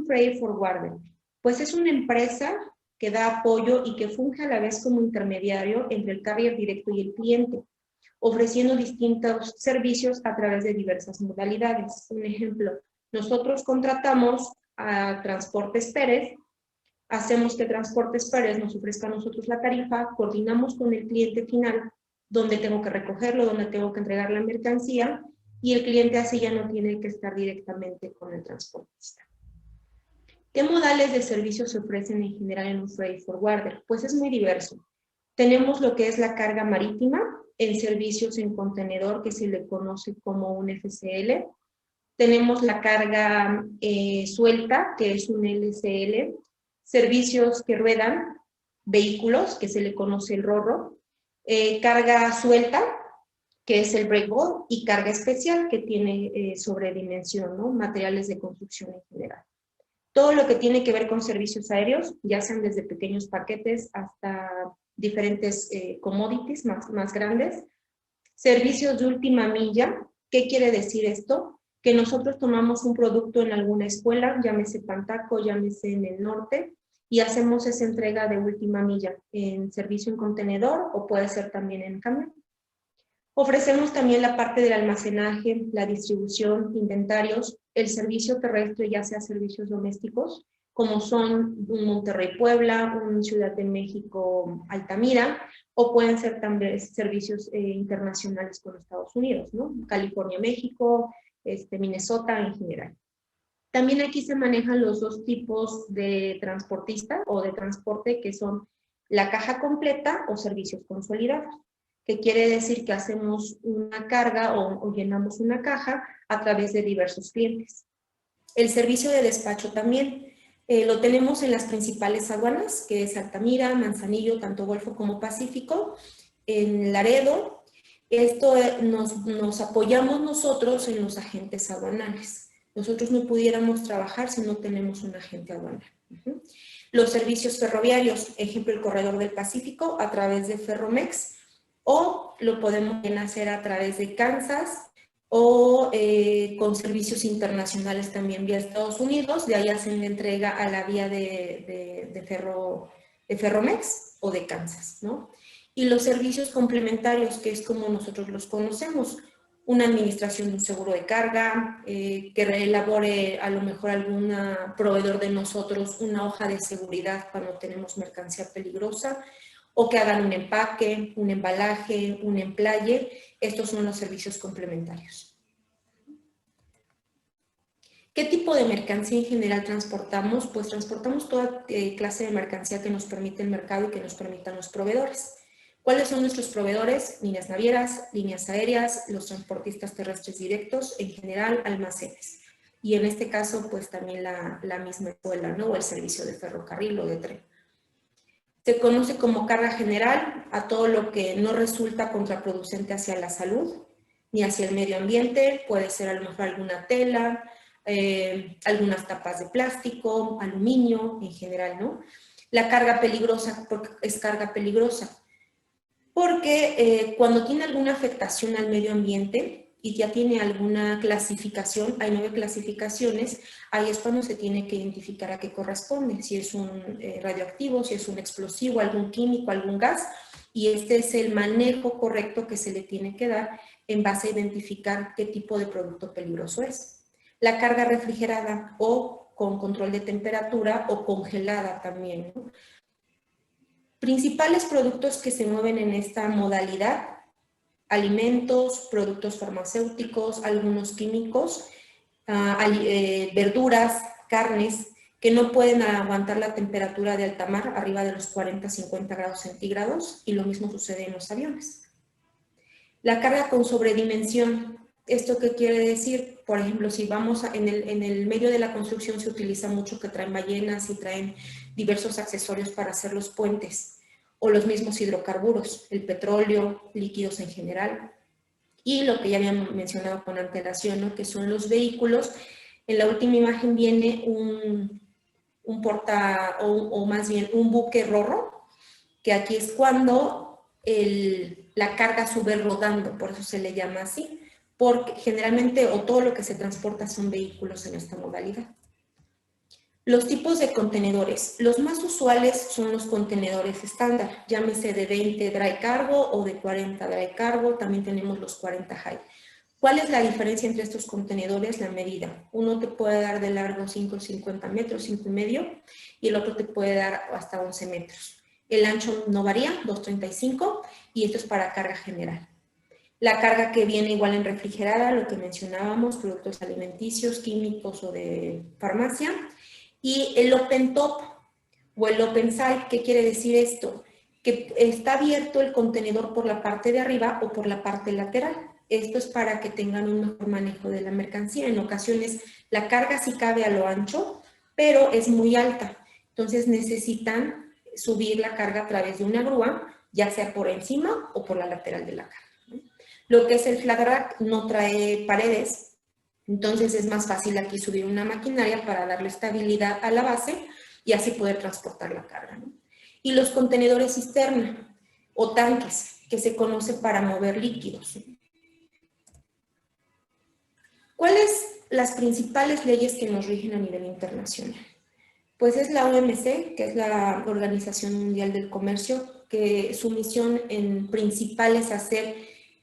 freight forwarder? Pues es una empresa que da apoyo y que funge a la vez como intermediario entre el carrier directo y el cliente, ofreciendo distintos servicios a través de diversas modalidades. Un ejemplo, nosotros contratamos a Transportes Pérez, hacemos que Transportes Pérez nos ofrezca a nosotros la tarifa, coordinamos con el cliente final dónde tengo que recogerlo, dónde tengo que entregar la mercancía, y el cliente así ya no tiene que estar directamente con el transportista. ¿Qué modales de servicios se ofrecen en general en un freight forwarder? Pues es muy diverso. Tenemos lo que es la carga marítima en servicios en contenedor, que se le conoce como un FCL. Tenemos la carga suelta, que es un LCL. Servicios que ruedan, vehículos, que se le conoce el RoRo. Carga suelta, que es el breakbulk, y carga especial, que tiene sobredimensión, ¿no? Materiales de construcción en general. Todo lo que tiene que ver con servicios aéreos, ya sean desde pequeños paquetes hasta diferentes commodities más grandes. Servicios de última milla. ¿Qué quiere decir esto? Que nosotros tomamos un producto en alguna escuela, llámese Pantaco, llámese en el norte, y hacemos esa entrega de última milla en servicio en contenedor o puede ser también en camión. Ofrecemos también la parte del almacenaje, la distribución, inventarios, el servicio terrestre, ya sea servicios domésticos, como son un Monterrey-Puebla, un Ciudad de México-Altamira, o pueden ser también servicios internacionales con Estados Unidos, ¿no? California-México, Minnesota en general. También aquí se manejan los dos tipos de transportista o de transporte, que son la caja completa o servicios consolidados, que quiere decir que hacemos una carga o llenamos una caja a través de diversos clientes. El servicio de despacho también lo tenemos en las principales aduanas, que es Altamira, Manzanillo, tanto Golfo como Pacífico, en Laredo. Esto nos apoyamos nosotros en los agentes aduanales. Nosotros no pudiéramos trabajar si no tenemos un agente aduanal. Los servicios ferroviarios, ejemplo, el Corredor del Pacífico a través de Ferromex, o lo podemos hacer a través de Kansas o con servicios internacionales también vía Estados Unidos. De ahí hacen la entrega a la vía de Ferromex o de Kansas, ¿no? Y los servicios complementarios, que es como nosotros los conocemos, una administración de un seguro de carga, que elabore a lo mejor algún proveedor de nosotros una hoja de seguridad cuando tenemos mercancía peligrosa, o que hagan un empaque, un embalaje, un emplaye. Estos son los servicios complementarios. ¿Qué tipo de mercancía en general transportamos? Pues transportamos toda clase de mercancía que nos permite el mercado y que nos permitan los proveedores. ¿Cuáles son nuestros proveedores? Líneas navieras, líneas aéreas, los transportistas terrestres directos, en general almacenes. Y en este caso, pues también la misma escuela, ¿no? O el servicio de ferrocarril o de tren. Se conoce como carga general a todo lo que no resulta contraproducente hacia la salud ni hacia el medio ambiente. Puede ser a lo mejor alguna tela, algunas tapas de plástico, aluminio en general, ¿no? La carga peligrosa, porque es carga peligrosa, porque cuando tiene alguna afectación al medio ambiente y ya tiene alguna clasificación, hay 9 clasificaciones, ahí es cuando se tiene que identificar a qué corresponde, si es un radioactivo, si es un explosivo, algún químico, algún gas, y este es el manejo correcto que se le tiene que dar en base a identificar qué tipo de producto peligroso es. La carga refrigerada o con control de temperatura o congelada también, ¿no? Principales productos que se mueven en esta modalidad: alimentos, productos farmacéuticos, algunos químicos, verduras, carnes, que no pueden aguantar la temperatura de alta mar arriba de los 40-50 grados centígrados, y lo mismo sucede en los aviones. La carga con sobredimensión. ¿Esto qué quiere decir? Por ejemplo, si vamos en el medio de la construcción se utiliza mucho que traen ballenas y traen diversos accesorios para hacer los puentes, o los mismos hidrocarburos, el petróleo, líquidos en general. Y lo que ya habíamos mencionado con antelación, ¿no? Que son los vehículos. En la última imagen viene un más bien un buque RoRo, que aquí es cuando la carga sube rodando, por eso se le llama así, porque generalmente o todo lo que se transporta son vehículos en esta modalidad. Los tipos de contenedores. Los más usuales son los contenedores estándar, llámese de 20 dry cargo o de 40 dry cargo, también tenemos los 40 high. ¿Cuál es la diferencia entre estos contenedores? La medida. Uno te puede dar de largo 5,50 metros, 5,5, y el otro te puede dar hasta 11 metros. El ancho no varía, 2,35, y esto es para carga general. La carga que viene igual en refrigerada, lo que mencionábamos, productos alimenticios, químicos o de farmacia. Y el open top o el open side, ¿qué quiere decir esto? Que está abierto el contenedor por la parte de arriba o por la parte lateral. Esto es para que tengan un mejor manejo de la mercancía. En ocasiones la carga sí cabe a lo ancho, pero es muy alta. Entonces necesitan subir la carga a través de una grúa, ya sea por encima o por la lateral de la carga. Lo que es el flat rack no trae paredes, entonces es más fácil aquí subir una maquinaria para darle estabilidad a la base y así poder transportar la carga, ¿no? Y los contenedores cisterna o tanques, que se conoce para mover líquidos. ¿Cuáles las principales leyes que nos rigen a nivel internacional? Pues es la OMC, que es la Organización Mundial del Comercio, que su misión en principal es hacer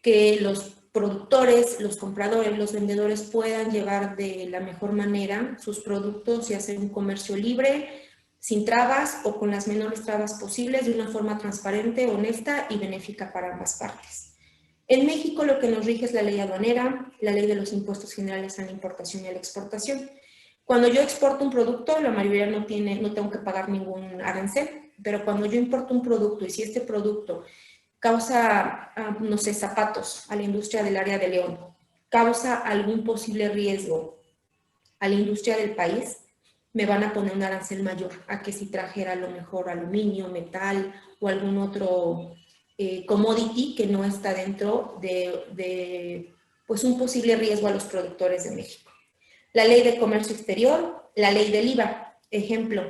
que los productores, los compradores, los vendedores puedan llevar de la mejor manera sus productos y hacer un comercio libre, sin trabas o con las menores trabas posibles, de una forma transparente, honesta y benéfica para ambas partes. En México lo que nos rige es la ley aduanera, la ley de los impuestos generales a la importación y a la exportación. Cuando yo exporto un producto, la mayoría no tengo que pagar ningún arancel, pero cuando yo importo un producto y si este producto causa, no sé, zapatos a la industria del área de León, causa algún posible riesgo a la industria del país, me van a poner un arancel mayor a que si trajera a lo mejor aluminio, metal o algún otro commodity que no está dentro de pues un posible riesgo a los productores de México. La ley de comercio exterior, la ley del IVA. Ejemplo,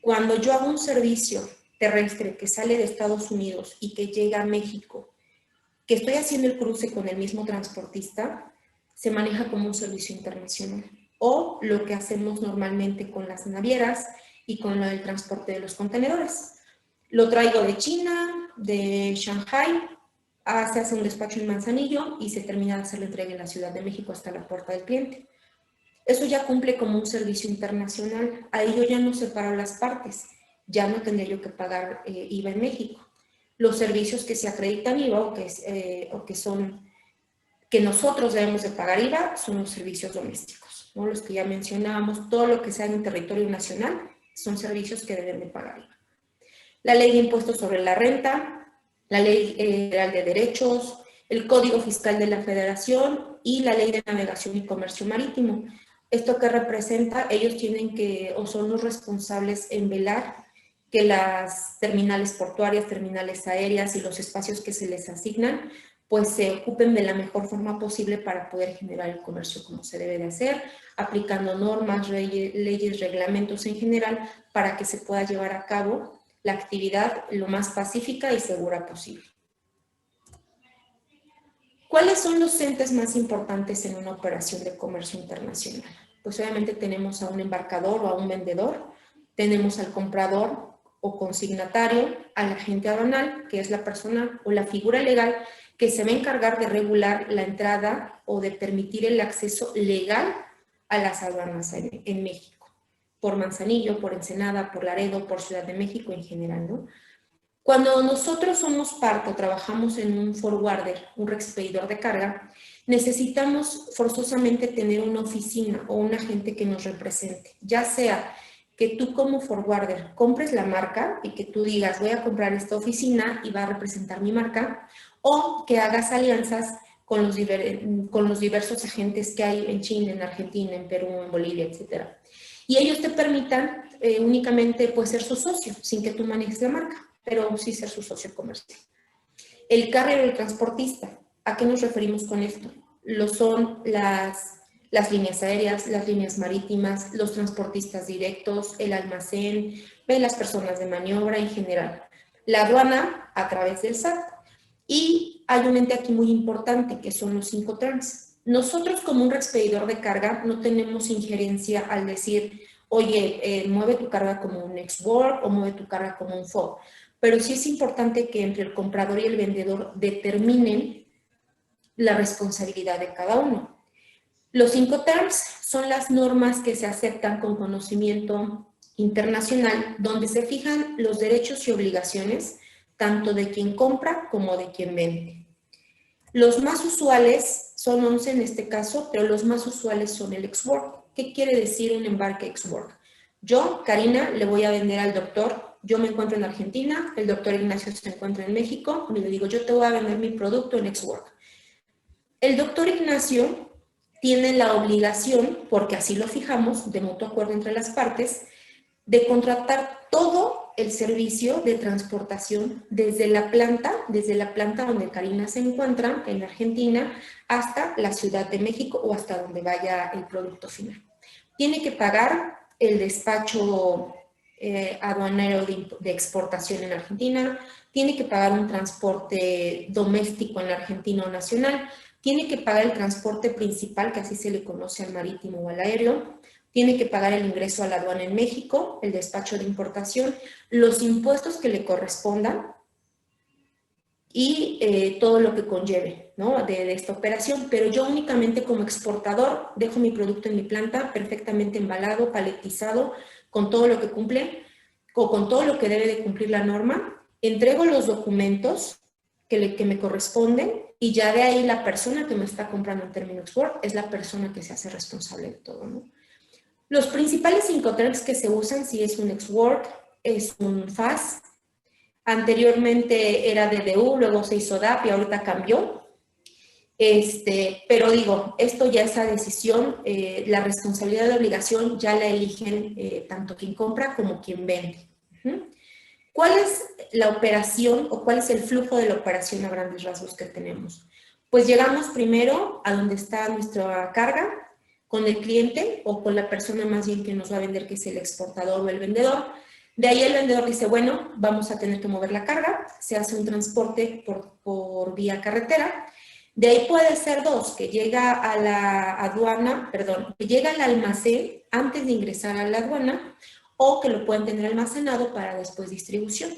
cuando yo hago un servicio terrestre que sale de Estados Unidos y que llega a México, que estoy haciendo el cruce con el mismo transportista, se maneja como un servicio internacional. O lo que hacemos normalmente con las navieras y con el transporte de los contenedores. Lo traigo de China, de Shanghai, se hace un despacho en Manzanillo y se termina de hacer la entrega en la Ciudad de México hasta la puerta del cliente. Eso ya cumple como un servicio internacional. Ahí yo ya no separo las partes. Ya no tendría yo que pagar IVA en México. Los servicios que se acreditan IVA o que nosotros debemos de pagar IVA son los servicios domésticos, ¿no? Los que ya mencionábamos, todo lo que sea en el territorio nacional son servicios que deben de pagar IVA. La ley de impuestos sobre la renta, la ley federal de derechos, el Código Fiscal de la Federación y la ley de navegación y comercio marítimo. ¿Esto qué representa? Ellos tienen que, o son los responsables en velar que las terminales portuarias, terminales aéreas y los espacios que se les asignan, pues se ocupen de la mejor forma posible para poder generar el comercio como se debe de hacer, aplicando normas, leyes, reglamentos en general, para que se pueda llevar a cabo la actividad lo más pacífica y segura posible. ¿Cuáles son los entes más importantes en una operación de comercio internacional? Pues obviamente tenemos a un embarcador o a un vendedor, tenemos al comprador o consignatario, al agente aduanal, que es la persona o la figura legal que se va a encargar de regular la entrada o de permitir el acceso legal a las aduanas en México, por Manzanillo, por Ensenada, por Laredo, por Ciudad de México en general, ¿no? Cuando nosotros somos parte o trabajamos en un forwarder, un reexpedidor de carga, necesitamos forzosamente tener una oficina o un agente que nos represente, ya sea que tú como forwarder compres la marca y que tú digas voy a comprar esta oficina y va a representar mi marca, o que hagas alianzas con los diversos agentes que hay en China, en Argentina, en Perú, en Bolivia, etc. Y ellos te permitan únicamente pues, ser su socio, sin que tú manejes la marca, pero sí ser su socio comercial. El carrier o el transportista, ¿a qué nos referimos con esto? Lo son las líneas aéreas, las líneas marítimas, los transportistas directos, el almacén, las personas de maniobra en general. La aduana a través del SAT. Y hay un ente aquí muy importante que son los Incotrans. Nosotros como un reexpedidor de carga no tenemos injerencia al decir, oye, mueve tu carga como un ex-work o mueve tu carga como un FOB. Pero sí es importante que entre el comprador y el vendedor determinen la responsabilidad de cada uno. Los Incoterms son las normas que se aceptan con conocimiento internacional, donde se fijan los derechos y obligaciones tanto de quien compra como de quien vende. Los más usuales son 11 en este caso, pero los más usuales son el ex-work. ¿Qué quiere decir un embarque ex-work? Yo, Karina, le voy a vender al doctor, yo me encuentro en Argentina, el doctor Ignacio se encuentra en México, y le digo, yo te voy a vender mi producto en ex-work. El doctor Ignacio tiene la obligación, porque así lo fijamos, de mutuo acuerdo entre las partes, de contratar todo el servicio de transportación desde la planta donde Karina se encuentra, en Argentina, hasta la Ciudad de México o hasta donde vaya el producto final. Tiene que pagar el despacho aduanero de exportación en Argentina, tiene que pagar un transporte doméstico en la Argentina o nacional, tiene que pagar el transporte principal, que así se le conoce al marítimo o al aéreo, tiene que pagar el ingreso a la aduana en México, el despacho de importación, los impuestos que le correspondan y todo lo que conlleve, ¿no? de esta operación. Pero yo únicamente como exportador dejo mi producto en mi planta perfectamente embalado, paletizado, con todo lo que cumple, o con todo lo que debe de cumplir la norma, entrego los documentos que me corresponden y ya de ahí la persona que me está comprando en términos export es la persona que se hace responsable de todo, ¿no? Los principales Incoterms que se usan, si es un ex-work, es un FAS. Anteriormente era DDU, luego se hizo DAP y ahorita cambió. Pero digo, esto ya esa decisión, la responsabilidad de obligación ya la eligen tanto quien compra como quien vende. ¿Cuál es la operación o cuál es el flujo de la operación a grandes rasgos que tenemos? Pues llegamos primero a donde está nuestra carga, con el cliente o con la persona más bien que nos va a vender, que es el exportador o el vendedor. De ahí el vendedor dice, bueno, vamos a tener que mover la carga, se hace un transporte por vía carretera. De ahí puede ser dos, que llega a la aduana, perdón, que llega al almacén antes de ingresar a la aduana, o que lo pueden tener almacenado para después distribución,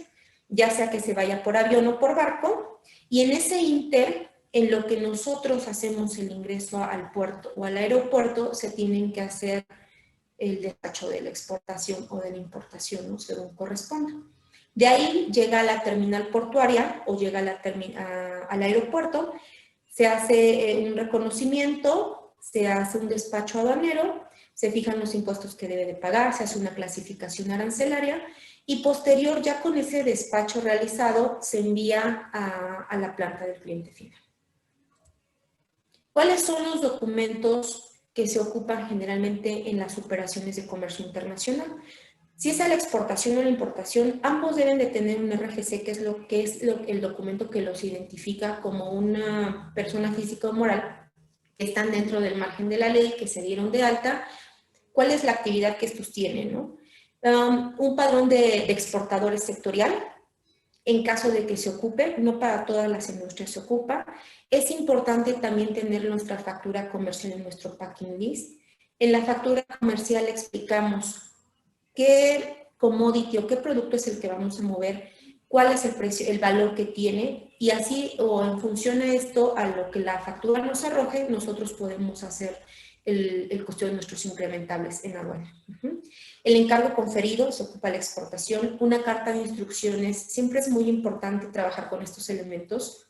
ya sea que se vaya por avión o por barco, y en ese inter, en lo que nosotros hacemos el ingreso al puerto o al aeropuerto, se tienen que hacer el despacho de la exportación o de la importación, ¿no? Según corresponda. De ahí llega a la terminal portuaria o llega al aeropuerto, se hace un reconocimiento, se hace un despacho aduanero, se fijan los impuestos que debe de pagar, se hace una clasificación arancelaria y posterior, ya con ese despacho realizado, se envía a la planta del cliente final. ¿Cuáles son los documentos que se ocupan generalmente en las operaciones de comercio internacional? Si es a la exportación o la importación, ambos deben de tener un RFC, que es el documento que los identifica como una persona física o moral, que están dentro del margen de la ley, que se dieron de alta, cuál es la actividad que estos tienen, ¿no? Un padrón de exportadores sectorial, en caso de que se ocupe, no para todas las industrias se ocupa. Es importante también tener nuestra factura comercial en nuestro packing list. En la factura comercial explicamos qué commodity o qué producto es el que vamos a mover, cuál es el precio, el valor que tiene, y así, o en función a esto, a lo que la factura nos arroje, nosotros podemos hacer el costo de nuestros incrementables en aduana. El encargo conferido, se ocupa la exportación, una carta de instrucciones, siempre es muy importante trabajar con estos elementos.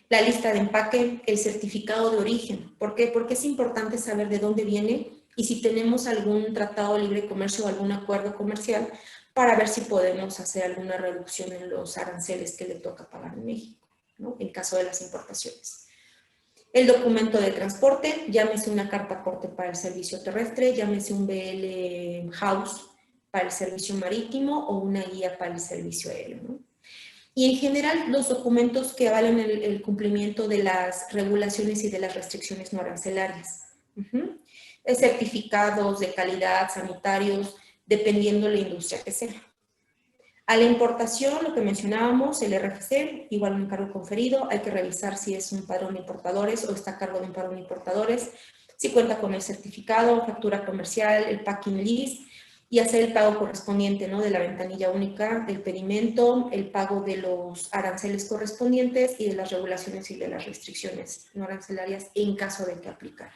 La lista de empaque, el certificado de origen. ¿Por qué? Porque es importante saber de dónde viene y si tenemos algún tratado de libre comercio o algún acuerdo comercial para ver si podemos hacer alguna reducción en los aranceles que le toca pagar en México, ¿no? En caso de las importaciones. El documento de transporte, llámese una carta aporte para el servicio terrestre, llámese un BL House para el servicio marítimo o una guía para el servicio aéreo, ¿no? Y en general los documentos que avalen el cumplimiento de las regulaciones y de las restricciones no arancelarias. Certificados de calidad, sanitarios, dependiendo la industria que sea. A la importación, lo que mencionábamos, el RFC, igual un encargo conferido, hay que revisar si es un padrón de importadores o está a cargo de un padrón de importadores. si cuenta con el certificado, factura comercial, el packing list, y hacer el pago correspondiente, ¿no? De la ventanilla única, del pedimento, el pago de los aranceles correspondientes y de las regulaciones y de las restricciones no arancelarias en caso de que aplicar.